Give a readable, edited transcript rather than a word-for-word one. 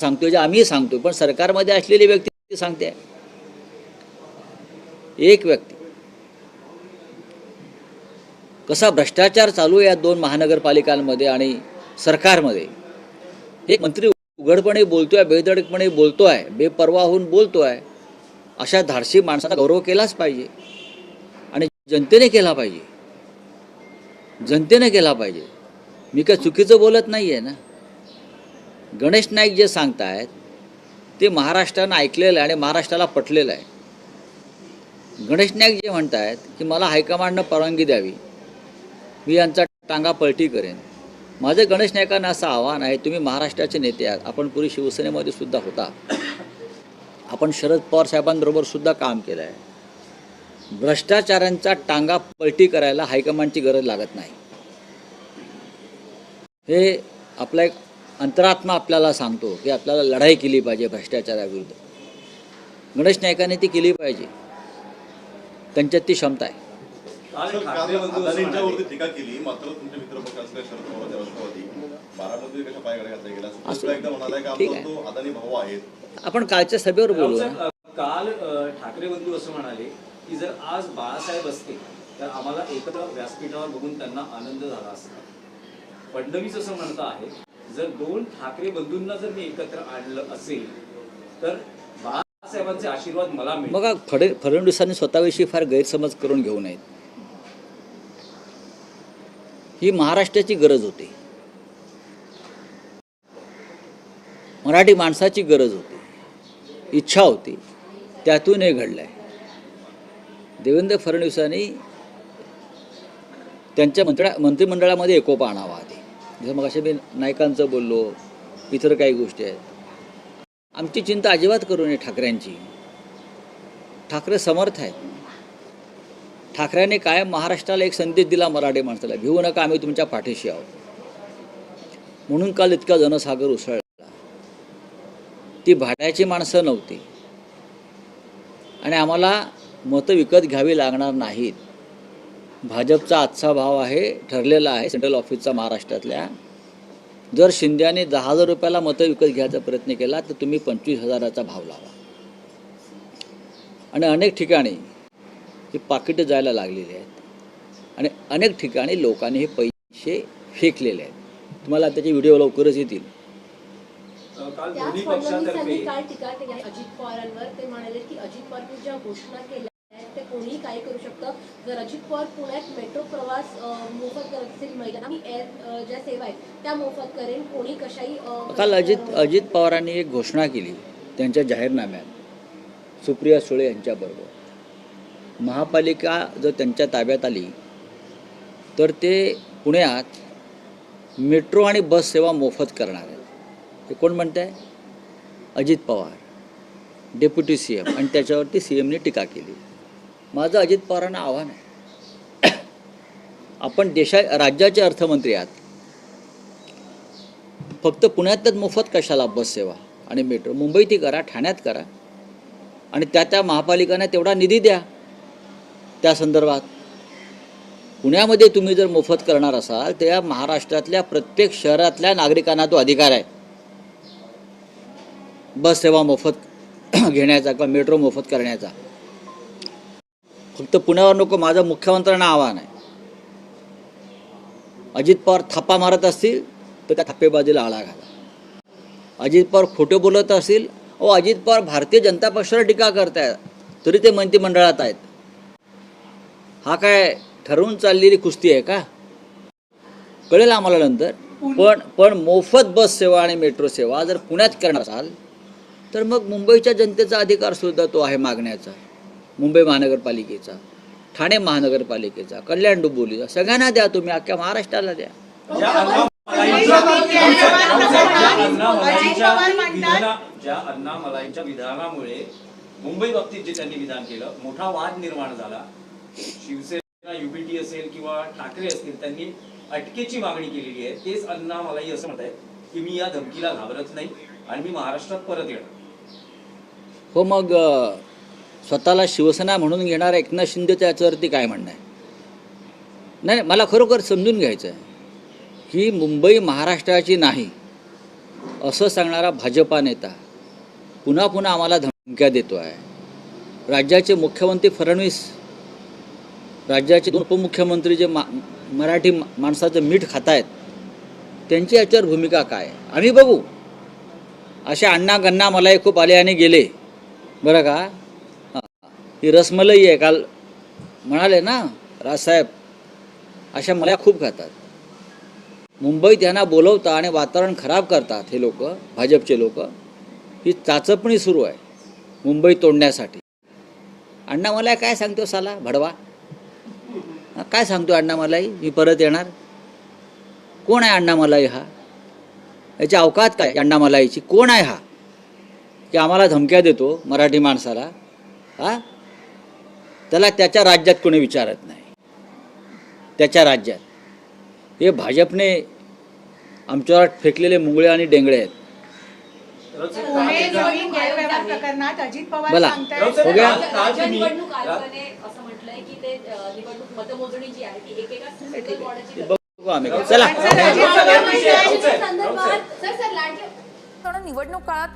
सांगतोय, जे आम्ही सांगतोय, पण सरकारमध्ये असलेली व्यक्ती सांगते. एक व्यक्ती कसा भ्रष्टाचार चालू आहे या दोन महानगरपालिकांमध्ये आणि सरकारमध्ये. एक मंत्री उघडपणे बोलतोय, बेधडकपणे बोलतोय, बेपर्वा होऊन बोलतोय. अशा धाडसी माणसाचा गौरव केलाच पाहिजे आणि जनतेने केला पाहिजे. जनतेने केला पाहिजे. मी काय चुकीचं बोलत नाही आहे ना. गणेश नाईक जे सांगतायत ते महाराष्ट्रानं ऐकलेलं आहे आणि महाराष्ट्राला पटलेलं आहे. गणेश नाईक जे म्हणतायत की मला हायकमांडनं परवानगी द्यावी, मी यांचा टांगा पलटी करेन. माझं गणेश नाईकांना असं आव्हान आहे, तुम्ही महाराष्ट्राचे नेते आहात, आपण पूर्वी शिवसेनेमध्ये सुद्धा होता, आपण शरद पवार साहेबांबरोबर सुद्धा काम केलं आहे. भ्रष्टाचारांचा टांगा पलटी करायला हायकमांडची गरज लागत नाही. हे आपला एक अंतरात्मा आपल्याला सांगतो की आपल्याला लढाई केली पाहिजे भ्रष्टाचाराविरुद्ध. गणेश नाईकांनी ती केली पाहिजे, त्यांच्यात ती क्षमता आहे. अदानींच्यावरती टीका केली, मात्र तुमचे मित्रपक्ष असलेले शरद पवार राष्ट्रवादी बारामती कशा पायगड्या घातल्या गेला असं एकदा म्हणालाय का तो अदानी भाऊ आहेत. आपण कालच्या सभेवर बोलू. काल ठाकरे बंधू असं म्हणाले की जर आज बाळासाहेब असते तर आम्हाला एकत्र व्यासपीठावर बघून त्यांना आनंद झाला असता. फडणवीस असं म्हणत आहे जर दोन ठाकरे बंधूंना जर मी एकत्र आणलं असेल तर बाळासाहेबांचे आशीर्वाद मला मिळेल. बघा, फडणवीसांनी स्वतःविषयी फार गैरसमज करून घेऊ नयेत. ही महाराष्ट्राची गरज होती, मराठी माणसाची गरज होती, इच्छा होती, त्यातून हे घडलं आहे. देवेंद्र फडणवीसांनी त्यांच्या मंत्रिमंडळामध्ये एकोपा आणावा आधी. जसं मग असे मी नायकांचं बोललो, इतर काही गोष्टी आहेत. आमची चिंता अजिबात करू नये ठाकरेंची. ठाकरे समर्थ आहेत. ठाकरेंनी कायम महाराष्ट्राला एक संदेश दिला मराठी माणसाला, भिवू नका, आम्ही तुमच्या पाठीशी आहोत. म्हणून काल इतका जनसागर उसळला. ती भाड्याची माणसं नव्हती आणि आम्हाला मतं विकत घ्यावी लागणार नाहीत. भाजपचा आजचा भाव आहे, ठरलेला आहे सेंट्रल ऑफिसचा महाराष्ट्रातल्या. जर शिंद्याने 10,000 रुपयाला मतं विकत घ्यायचा प्रयत्न केला तर तुम्ही 25,000चा भाव लावा. आणि अनेक ठिकाणी ही पाकिटं जायला लागलेली आहेत आणि अनेक ठिकाणी लोकांनी हे पैसे फेकलेले आहेत. तुम्हाला त्याचे व्हिडिओ लवकरच येतील. काल दोन्ही पक्षांतर्फे काल टीका केली अजित पवारांवर. ते म्हणाले की अजित पवार ज्या घोषणा केल्या आहेत ते कोणीही काय करू शकतं. जर अजित पवार पुण्यात मेट्रो प्रवास मोफत करत असेल, महिलांना मी एअर ज्या सेवा आहेत त्या मोफत करेन, कोणी कशाही. काल अजित पवारांनी एक घोषणा केली त्यांच्या जाहीरनाम्यात सुप्रिया सुळे यांच्याबरोबर. महापालिका जर त्यांच्या ताब्यात आली तर ते पुण्यात मेट्रो आणि बस सेवा मोफत करणार आहेत. ते कोण म्हणत आहे? Ajit Pawar, deputy CM. आणि त्याच्यावरती CMने टीका केली. माझं अजित पवारांना आव्हान आहे, आपण राज्याचे अर्थमंत्री आहात, फक्त पुण्यातच मोफत कशाला बस सेवा आणि मेट्रो? मुंबईतही करा, ठाण्यात करा आणि त्या महापालिकांना तेवढा निधी द्या. त्या संदर्भात पुण्यामध्ये तुम्ही जर मोफत करणार असाल तर या महाराष्ट्रातल्या प्रत्येक शहरातल्या नागरिकांना तो अधिकार आहे बस सेवा मोफत घेण्याचा किंवा मेट्रो मोफत करण्याचा. फक्त पुण्यावर नको. माझं मुख्यमंत्र्यांना आव्हान आहे, अजित पवार थापा मारत असतील तर त्या थापेबाजीला आळा घाला. अजित पवार खोटे बोलत असतील, अजित पवार भारतीय जनता पक्षावर टीका करतायत तरी ते मंत्रिमंडळात आहेत. हा काय ठरवून चाललेली कुस्ती आहे का? कळेल आम्हाला नंतर. पण मोफत बस सेवा आणि मेट्रो सेवा जर पुण्यात करणार असाल तर मग मुंबईच्या जनतेचा अधिकार सुद्धा तो आहे मागण्याचा. मुंबई महानगरपालिकेचा, ठाणे महानगरपालिकेचा, कल्याण डोंबिवलीचा, सगळ्यांना द्या तुम्ही, अख्ख्या महाराष्ट्राला द्या. ज्या अण्णामलाईंच्या विधानामुळे मुंबई बाबतीत जे त्यांनी विधान केलं, मोठा वाद निर्माण झाला. शिवसेना, UPT असेल किंवा ठाकरे असतील, त्यांनी अटकेची मागणी केलेली आहे. तेच अण्णामलाई असं म्हणत आहेत की मी या धमकीला घाबरत नाही आणि मी महाराष्ट्रात परत येणार. हो, मग स्वतःला शिवसेना म्हणून घेणारा एकनाथ शिंदेचं याच्यावरती काय म्हणणं आहे? नाही, मला खरोखर समजून घ्यायचं आहे की मुंबई महाराष्ट्राची नाही, असं सांगणारा भाजपा नेता पुन्हा पुन्हा आम्हाला धमक्या देतो आहे. राज्याचे मुख्यमंत्री फडणवीस, राज्याचे 2 उपमुख्यमंत्री जे मराठी माणसाचं मीठ खात आहेत, त्यांची याच्यावर भूमिका काय आम्ही बघू. असे अण्णा गण्णा मलाही खूप आले आणि गेले बरं का. ही रसमलाई आहे, काल म्हणाले ना राजसाहेब, अशा मला खूप खातात. मुंबईत यांना बोलवता आणि वातावरण खराब करतात हे लोक, भाजपचे लोक. ही चाचपणी सुरू आहे मुंबई तोडण्यासाठी. अण्णा मला काय सांगतो साला भडवा, काय सांगतो अण्णा मलाही मी परत येणार. कोण आहे अण्णा मलाही हा? याची अवकात काय अण्णा मलाईची? कोण आहे हा की आम्हाला धमक्या देतो मराठी माणसाला? हा, त्याला त्याच्या राज्यात कोणी विचारत नाही. त्याच्या राज्यात हे भाजपने आमच्यावर फेकलेले मुंगळे आणि डेंगळे आहेत. पुणे जमीन गैरव्यवहार प्रकरणात अजित पवार बोला. सांगतायत हो गया? राज्य निवडणूक आयोगाने असं म्हटलंय की ते निवडणूक मतमोजणी जी आहे ती एकेका सिंगल वॉर्डाची बघू आम्ही. चला. संदर्भात सर लाडके निवडणूक काळात